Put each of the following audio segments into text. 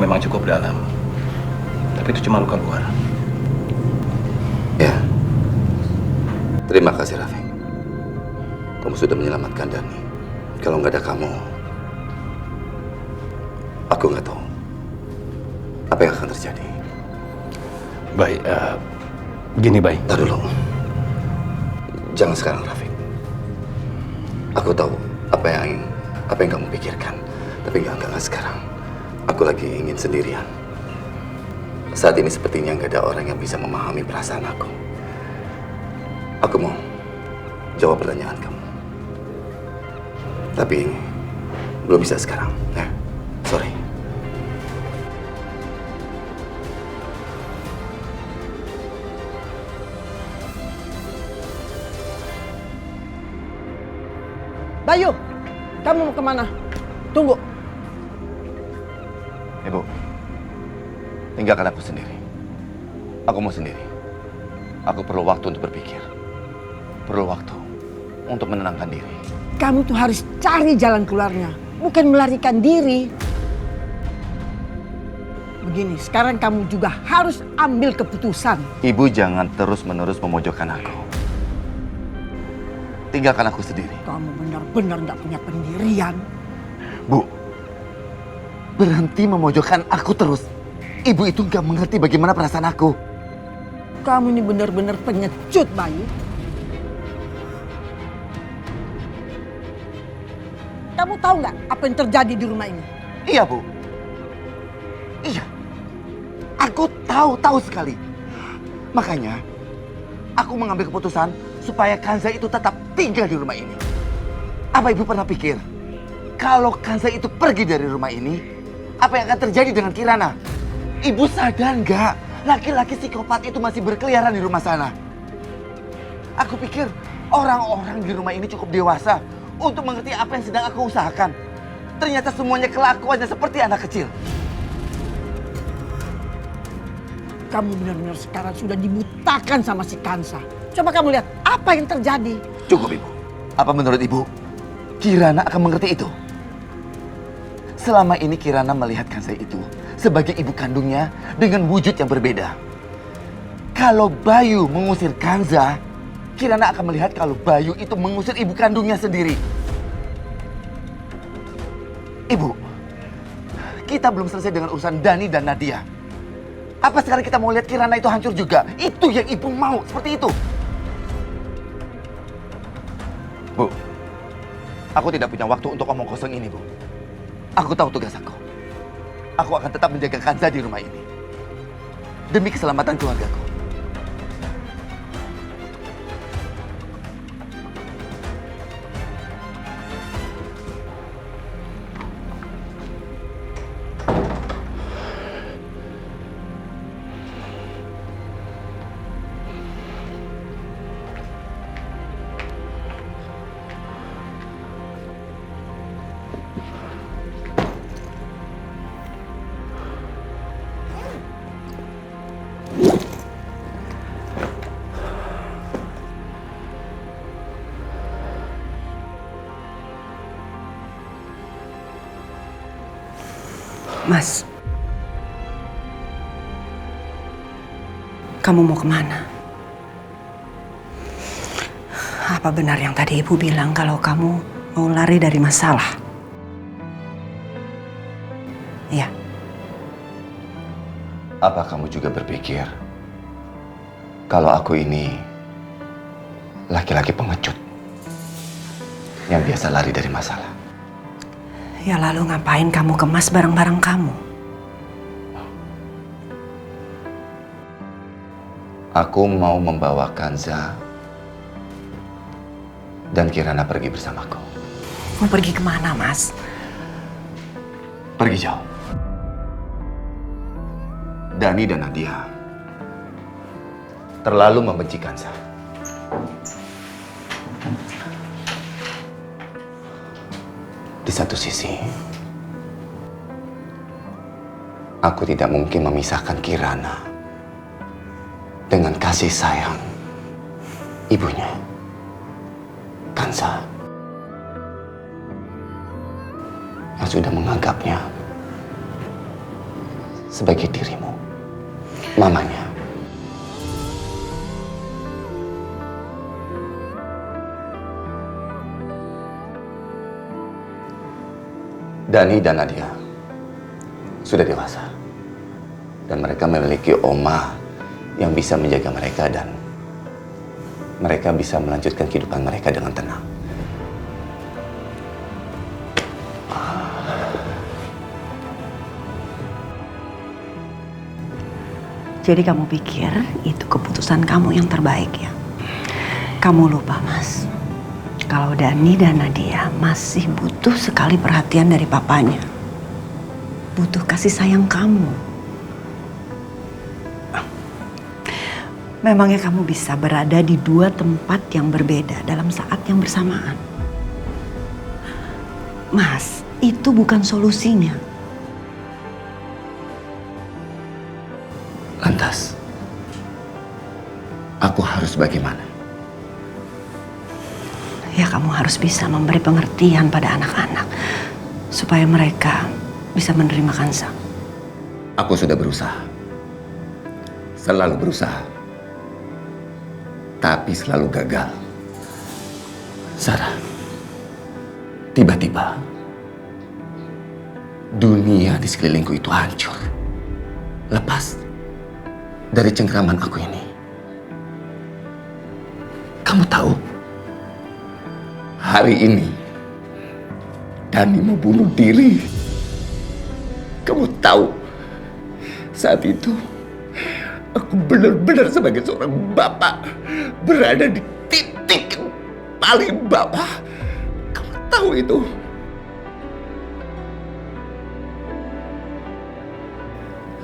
lukanya memang cukup dalam. Tapi itu cuma luka luar. Ya. Terima kasih, Rafiq. Kamu sudah menyelamatkan Dani. Kalau nggak ada kamu, aku nggak tahu apa yang akan terjadi. Baik, begini baik. Tahan dulu. Jangan sekarang, Rafiq. Aku tahu apa yang kamu pikirkan. Tapi nggak sekarang. Aku lagi ingin sendirian. Saat ini sepertinya nggak ada orang yang bisa memahami perasaan aku. Aku mau jawab pertanyaan kamu. Tapi belum bisa sekarang. Ya, sorry. Bayu, kamu mau kemana? Tunggu. Ibu, tinggalkan aku sendiri. Aku mau sendiri. Aku perlu waktu untuk berpikir. Perlu waktu untuk menenangkan diri. Kamu tuh harus cari jalan keluarnya, bukan melarikan diri. Begini, sekarang kamu juga harus ambil keputusan. Ibu jangan terus-menerus memojokkan aku. Tinggalkan aku sendiri. Kamu benar-benar nggak punya pendirian. Bu, berhenti memojokkan aku terus. Ibu itu nggak mengerti bagaimana perasaan aku. Kamu ini benar-benar pengecut, Bayu. Kamu tahu nggak apa yang terjadi di rumah ini? Iya, Bu. Iya. Aku tahu sekali. Makanya, aku mengambil keputusan supaya Kanza itu tetap tinggal di rumah ini. Apa Ibu pernah pikir, kalau Kanza itu pergi dari rumah ini, apa yang akan terjadi dengan Kirana? Ibu sadar nggak? Laki-laki psikopat itu masih berkeliaran di rumah sana. Aku pikir orang-orang di rumah ini cukup dewasa untuk mengerti apa yang sedang aku usahakan. Ternyata semuanya kelakuannya seperti anak kecil. Kamu benar-benar sekarang sudah dibutakan sama si Kansa. Coba kamu lihat apa yang terjadi. Cukup, Ibu. Apa menurut Ibu, Kirana akan mengerti itu? Selama ini Kirana melihat Kansa itu sebagai ibu kandungnya dengan wujud yang berbeda. Kalau Bayu mengusir Kanza, Kirana akan melihat kalau Bayu itu mengusir ibu kandungnya sendiri. Ibu, kita belum selesai dengan urusan Dani dan Nadia. Apa sekarang kita mau lihat Kirana itu hancur juga? Itu yang ibu mau, seperti itu. Bu, aku tidak punya waktu untuk omong kosong ini, Bu. Aku tahu tugas aku. Aku akan tetap menjaga Kanza di rumah ini. Demi keselamatan keluargaku. Mas, kamu mau kemana? Apa benar yang tadi Ibu bilang kalau kamu mau lari dari masalah? Iya. Apa kamu juga berpikir kalau aku ini laki-laki pengecut yang biasa lari dari masalah? Ya lalu ngapain kamu kemas barang-barang kamu? Aku mau membawa Kanza dan Kirana pergi bersamaku. Mau pergi kemana, Mas? Pergi jauh. Dani dan Nadia terlalu membenci Kanza. Di satu sisi, aku tidak mungkin memisahkan Kirana dengan kasih sayang ibunya, Kanza, yang sudah menganggapnya sebagai dirimu, mamanya. Dani dan Nadia sudah dewasa. Dan mereka memiliki oma yang bisa menjaga mereka dan mereka bisa melanjutkan kehidupan mereka dengan tenang. Jadi kamu pikir itu keputusan kamu yang terbaik ya? Kamu lupa, Mas. Kalau Dani dan Nadia masih butuh sekali perhatian dari papanya. Butuh kasih sayang kamu. Memangnya kamu bisa berada di dua tempat yang berbeda dalam saat yang bersamaan? Mas, itu bukan solusinya. Lantas, aku harus bagaimana? Ya kamu harus bisa memberi pengertian pada anak-anak supaya mereka bisa menerima Kansa. Aku sudah berusaha. Selalu berusaha. Tapi selalu gagal. Sarah, tiba-tiba dunia di sekelilingku itu hancur. Lepas dari cengkraman aku ini. Kamu tahu, hari ini Dani mau bunuh diri. Kamu tahu, saat itu aku benar-benar sebagai seorang bapak berada di titik yang paling bawah. Kamu tahu itu?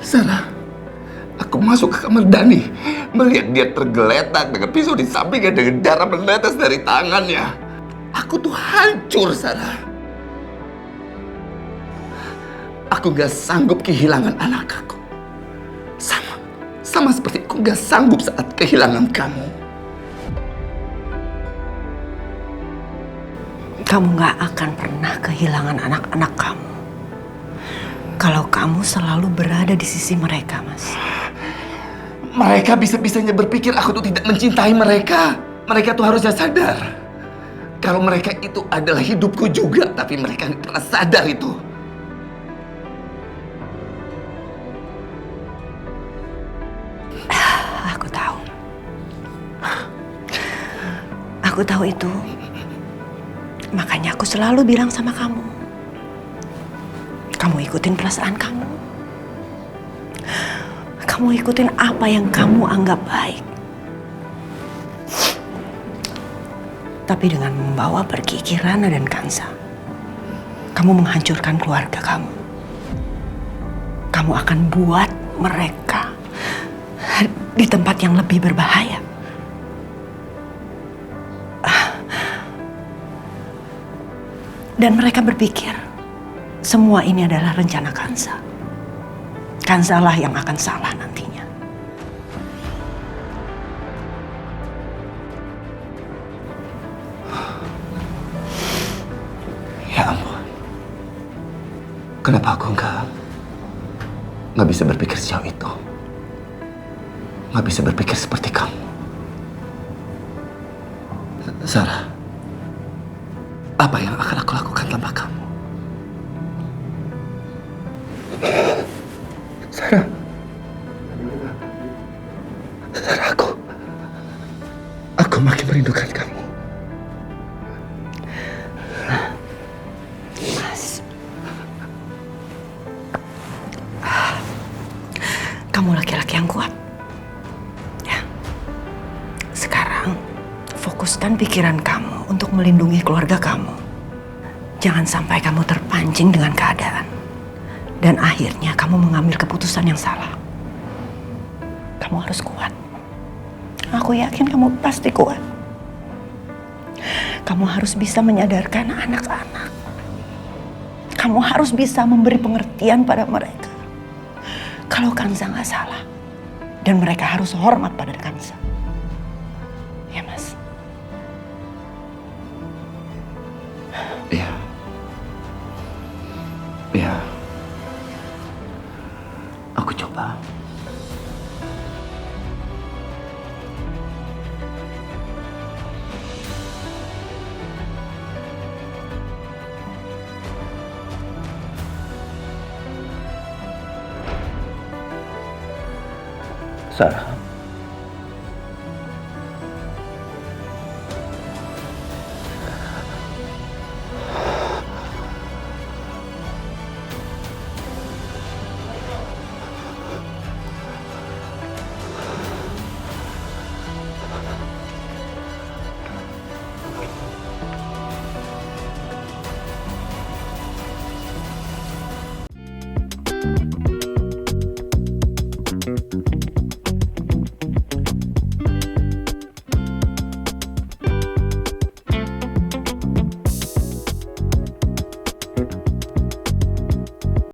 Sarah, aku masuk ke kamar Dani, melihat dia tergeletak dengan pisau di sampingnya dengan darah menetes dari tangannya. Aku tuh hancur, Sarah. Aku gak sanggup kehilangan anak aku. Sama seperti aku gak sanggup saat kehilangan kamu. Kamu gak akan pernah kehilangan anak-anak kamu. Kalau kamu selalu berada di sisi mereka, Mas. Mereka bisa-bisanya berpikir aku tuh tidak mencintai mereka. Mereka tuh harusnya sadar. Kalau mereka itu adalah hidupku juga, tapi mereka nggak pernah sadar itu. Aku tahu. Aku tahu itu. Makanya aku selalu bilang sama kamu. Kamu ikutin perasaan kamu. Kamu ikutin apa yang kamu anggap baik. Tapi dengan membawa pergi Kirana dan Kansa, kamu menghancurkan keluarga kamu. Kamu akan buat mereka di tempat yang lebih berbahaya. Dan mereka berpikir semua ini adalah rencana Kansa. Kansalah yang akan salah nantinya. Ya ampun. Kenapa aku nggak bisa berpikir sejauh itu? Nggak bisa berpikir seperti kamu. Sarah, apa yang akan aku lakukan tanpa kamu? Sarah, aku makin merindukan kamu. Mas, kamu laki-laki yang kuat. Ya. Sekarang fokuskan pikiran kamu untuk melindungi keluarga kamu. Jangan sampai kamu terpancing dengan keadaan. Dan akhirnya kamu mengambil keputusan yang salah. Kamu harus kuat. Aku yakin kamu pasti kuat. Kamu harus bisa menyadarkan anak-anak. Kamu harus bisa memberi pengertian pada mereka. Kalau Kansa nggak salah. Dan mereka harus hormat pada Kansa. Ya, Mas? Iya. Iya. Aku coba. Sarah,